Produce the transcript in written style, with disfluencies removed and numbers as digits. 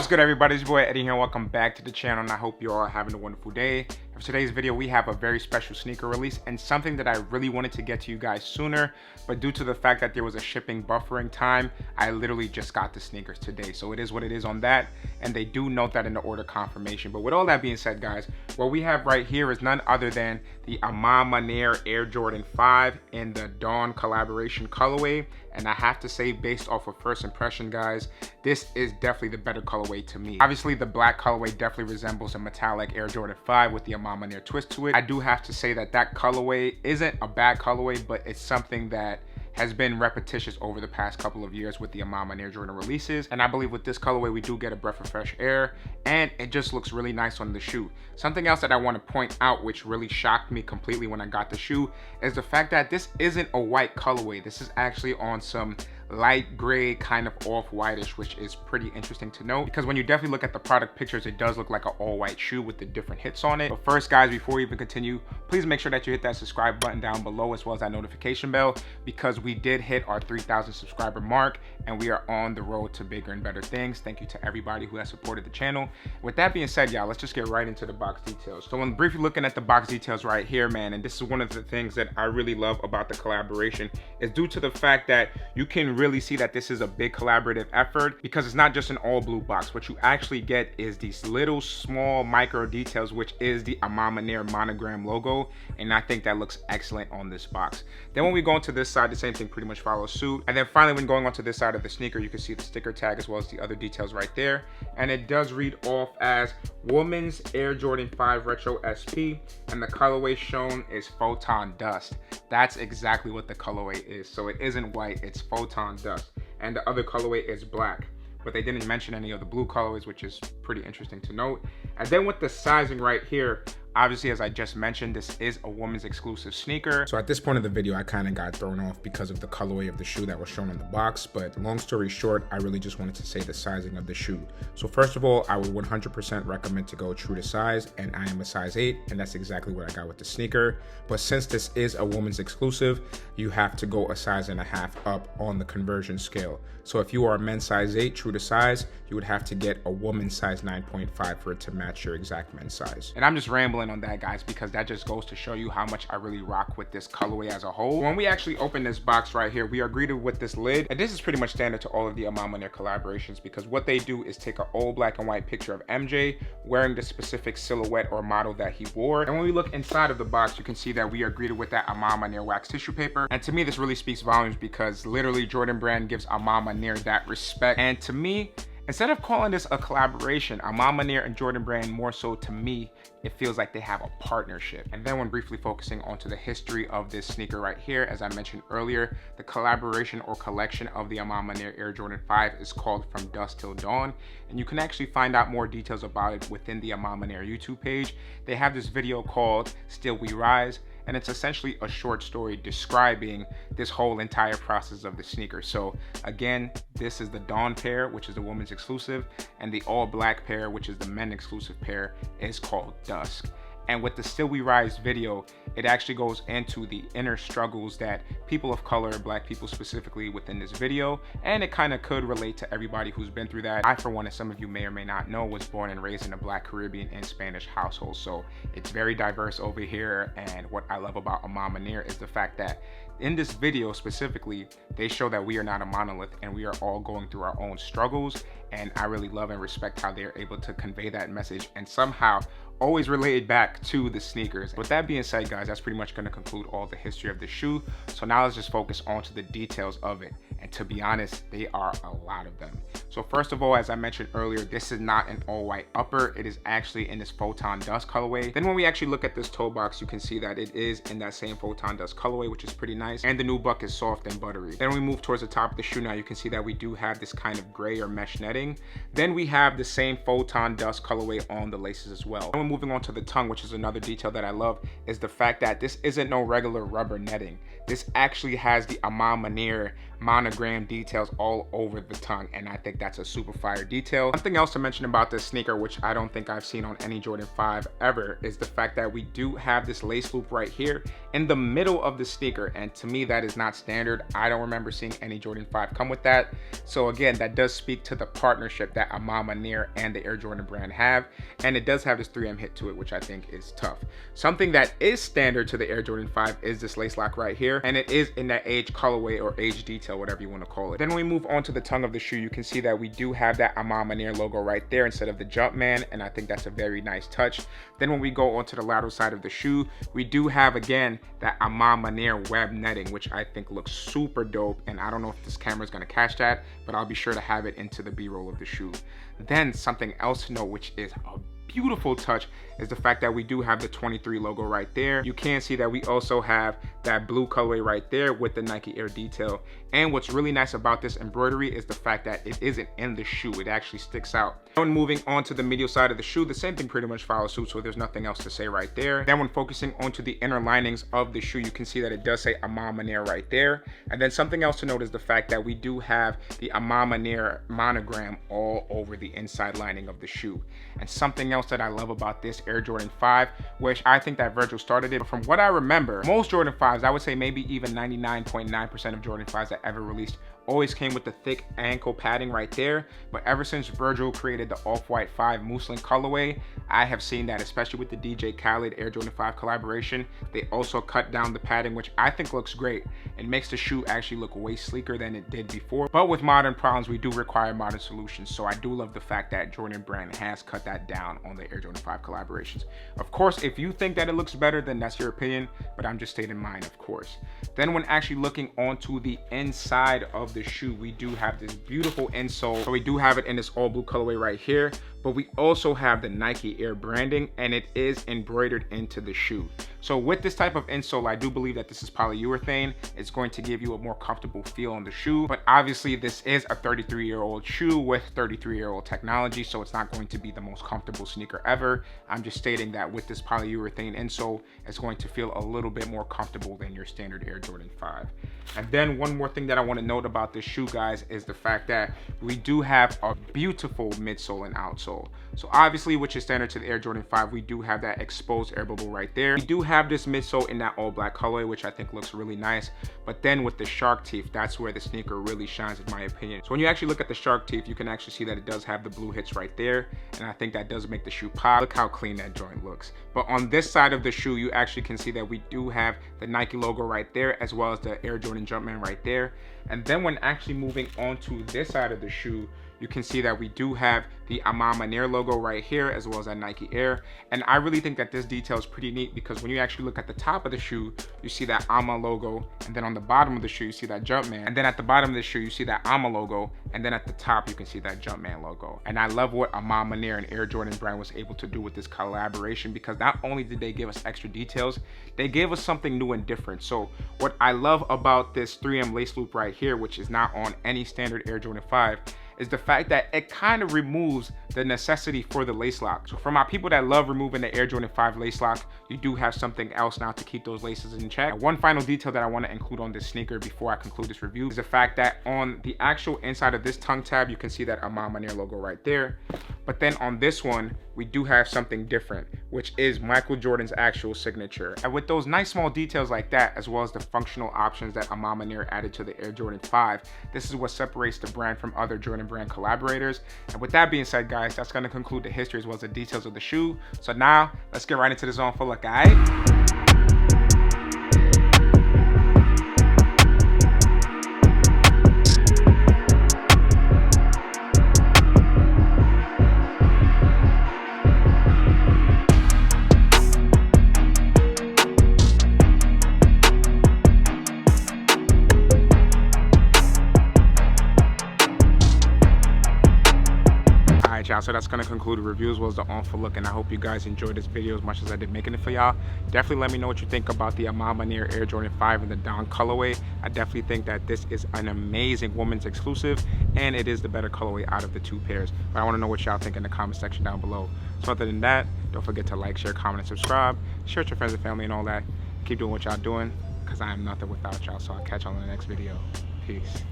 good, everybody? It's your boy Eddie here. Welcome back to the channel, and I hope you all are having a wonderful day. For today's video, we have a very special sneaker release and something that I really wanted to get to you guys sooner, but due to the fact that there was a shipping buffering time, I literally just got the sneakers today. So it is what it is on that, and they do note that in the order confirmation. But with all that being said, guys, what we have right here is none other than the Maniere Air Jordan 5 in the Dawn collaboration colorway. And I have to say, based off of first impression, guys, this is definitely the better colorway to me. Obviously, the black colorway definitely resembles a metallic Air Jordan 5 with the Maniere twist to it. I do have to say that that colorway isn't a bad colorway, but it's something that has been repetitious over the past couple of years with the Maniere Jordan releases. And I believe with this colorway, we do get a breath of fresh air, and it just looks really nice on the shoe. Something else that I want to point out, which really shocked me completely when I got the shoe, is the fact that this isn't a white colorway. This is actually on some light gray, kind of off-whitish, which is pretty interesting to note, because when you definitely look at the product pictures, it does look like an all-white shoe with the different hits on it. But first, guys, before we even continue, please make sure that you hit that subscribe button down below, as well as that notification bell, because we did hit our 3,000 subscriber mark, and we are on the road to bigger and better things. Thank you to everybody who has supported the channel. With that being said, y'all, let's just get right into the box details. So when briefly looking at the box details right here, man, and this is one of the things that I really love about the collaboration, is due to the fact that you can really see that this is a big collaborative effort, because it's not just an all blue box. What you actually get is these little small micro details, which is the Maniere monogram logo, and I think that looks excellent on this box. Then when we go into this side, the same thing pretty much follows suit. And then finally, when going onto this side of the sneaker, you can see the sticker tag as well as the other details right there, and it does read off as Women's Air Jordan 5 Retro SP, and the colorway shown is Photon Dust. That's exactly what the colorway is. So it isn't white, it's Photon Dust. And the other colorway is black, but they didn't mention any of the blue colorways, which is pretty interesting to note. And then with the sizing right here, obviously, as I just mentioned, this is a woman's exclusive sneaker. So at this point of the video, I kind of got thrown off because of the colorway of the shoe that was shown on the box. But long story short, I really just wanted to say the sizing of the shoe. So first of all, I would 100% recommend to go true to size, and I am a size 8, and that's exactly what I got with the sneaker. But since this is a woman's exclusive, you have to go a size and a half up on the conversion scale. So if you are a men's size 8 true to size, you would have to get a woman's size 9.5 for it to match your exact men's size. And I'm just rambling on that, guys, because that just goes to show you how much I really rock with this colorway as a whole. When we actually open this box right here, we are greeted with this lid, and this is pretty much standard to all of the Maniere collaborations, because what they do is take an old black and white picture of MJ wearing the specific silhouette or model that he wore. And when we look inside of the box, you can see that we are greeted with that Maniere wax tissue paper, and to me this really speaks volumes, because literally Jordan Brand gives Maniere that respect. And to me, instead of calling this a collaboration, Maniere and Jordan Brand, more so to me, it feels like they have a partnership. And then when briefly focusing onto the history of this sneaker right here, as I mentioned earlier, the collaboration or collection of the Maniere Air Jordan 5 is called From Dusk Till Dawn. And you can actually find out more details about it within the Maniere YouTube page. They have this video called Still We Rise, and it's essentially a short story describing this whole entire process of the sneaker. So again, this is the Dawn pair, which is the woman's exclusive, and the all black pair, which is the men exclusive pair, is called Dusk. And with the Still We Rise video, it actually goes into the inner struggles that people of color, black people specifically, within this video, and it kind of could relate to everybody who's been through that. I, for one, as some of you may or may not know, was born and raised in a Black, Caribbean, and Spanish household, so it's very diverse over here. And what I love about Maniere is the fact that in this video specifically, they show that we are not a monolith and we are all going through our own struggles, and I really love and respect how they're able to convey that message and somehow always related back to the sneakers. With that being said, guys, that's pretty much going to conclude all the history of the shoe. So now let's just focus on to the details of it. And to be honest, they are a lot of them. So first of all, as I mentioned earlier, this is not an all white upper. It is actually in this Photon Dust colorway. Then when we actually look at this toe box, you can see that it is in that same Photon Dust colorway, which is pretty nice. And the nubuck is soft and buttery. Then we move towards the top of the shoe. Now you can see that we do have this kind of gray or mesh netting. Then we have the same Photon Dust colorway on the laces as well. And we're moving on to the tongue, which is another detail that I love, is the fact that this isn't no regular rubber netting. This actually has the Maniere monogram monogram details all over the tongue, and I think that's a super fire detail. Something else to mention about this sneaker, which I don't think I've seen on any Jordan 5 ever, is the fact that we do have this lace loop right here in the middle of the sneaker, and to me that is not standard. I don't remember seeing any Jordan 5 come with that. So again, that does speak to the partnership that Maniere and the Air Jordan brand have, and it does have this 3M hit to it, which I think is tough. Something that is standard to the Air Jordan 5 is this lace lock right here, and it is in that age colorway or age detail, whatever you want to call it. Then when we move on to the tongue of the shoe, you can see that we do have that Maniere logo right there instead of the Jumpman, and I think that's a very nice touch. Then when we go onto the lateral side of the shoe, we do have again that Maniere web netting, which I think looks super dope, and I don't know if this camera is going to catch that, but I'll be sure to have it into the B-roll of the shoe. Then something else to note, which is a beautiful touch, is the fact that we do have the 23 logo right there. You can see that we also have that blue colorway right there with the Nike Air detail. And what's really nice about this embroidery is the fact that it isn't in the shoe, it actually sticks out. When moving on to the medial side of the shoe, the same thing pretty much follows suit, so there's nothing else to say right there. Then when focusing onto the inner linings of the shoe, you can see that it does say Maniere right there. And then something else to note is the fact that we do have the Maniere monogram all over the inside lining of the shoe. And something else that I love about this Air Jordan 5, which I think that Virgil started it, but from what I remember, most Jordan 5s, I would say maybe even 99.9% of Jordan 5s that ever released always came with the thick ankle padding right there. But ever since Virgil created the Off-White 5 Muslin colorway, I have seen that, especially with the DJ Khaled Air Jordan 5 collaboration, they also cut down the padding, which I think looks great. It makes the shoe actually look way sleeker than it did before. But with modern problems, we do require modern solutions. So I do love the fact that Jordan brand has cut that down on the Air Jordan 5 collaborations. Of course, if you think that it looks better, then that's your opinion, but I'm just stating mine, of course. Then when actually looking onto the inside of the shoe, we do have this beautiful insole. So we do have it in this all blue colorway right here, but we also have the Nike Air branding, and it is embroidered into the shoe. So with this type of insole, I do believe that this is polyurethane. It's going to give you a more comfortable feel on the shoe, but obviously this is a 33-year-old shoe with 33-year-old technology, so it's not going to be the most comfortable sneaker ever. I'm just stating that with this polyurethane insole, it's going to feel a little bit more comfortable than your standard Air Jordan 5. And then one more thing that I want to note about this shoe, guys, is the fact that we do have a beautiful midsole and outsole. So obviously, which is standard to the Air Jordan 5, we do have that exposed air bubble right there. We do have this midsole in that all black colorway, which I think looks really nice. But then with the shark teeth, that's where the sneaker really shines, in my opinion. So when you actually look at the shark teeth, you can actually see that it does have the blue hits right there, and I think that does make the shoe pop. Look how clean that joint looks. But on this side of the shoe, you actually can see that we do have the Nike logo right there, as well as the Air Jordan Jumpman right there. And then when actually moving on to this side of the shoe, you can see that we do have the Maniere logo right here, as well as that Nike Air. And I really think that this detail is pretty neat, because when you actually look at the top of the shoe, you see that logo, and then on the bottom of the shoe, you see that Jumpman. And then at the bottom of the shoe, you see that logo, and then at the top, you can see that Jumpman logo. And I love what Maniere and Air Jordan brand was able to do with this collaboration, because not only did they give us extra details, they gave us something new and different. So what I love about this 3M lace loop right here, which is not on any standard Air Jordan 5, is the fact that it kind of removes the necessity for the lace lock. So for my people that love removing the Air Jordan 5 lace lock, you do have something else now to keep those laces in check. And one final detail that I want to include on this sneaker before I conclude this review is the fact that on the actual inside of this tongue tab, you can see that Maniere logo right there. But then on this one, we do have something different, which is Michael Jordan's actual signature. And with those nice small details like that, as well as the functional options that Maniere added to the Air Jordan 5, this is what separates the brand from other Jordan brand collaborators. And with that being said, guys, that's going to conclude the history as well as the details of the shoe. So now let's get right into this on full look, alright? Y'all, so that's gonna conclude the review as well as the on full look, and I hope you guys enjoyed this video as much as I did making it for y'all. Definitely let me know what you think about the Maniere Air Jordan 5 in the down colorway. I definitely think that this is an amazing women's exclusive, and it is the better colorway out of the two pairs. But I want to know what y'all think in the comment section down below. So other than that, don't forget to like, share, comment, and subscribe. Share with your friends and family and all that. Keep doing what y'all doing, because I am nothing without y'all. So I'll catch y'all in the next video. Peace.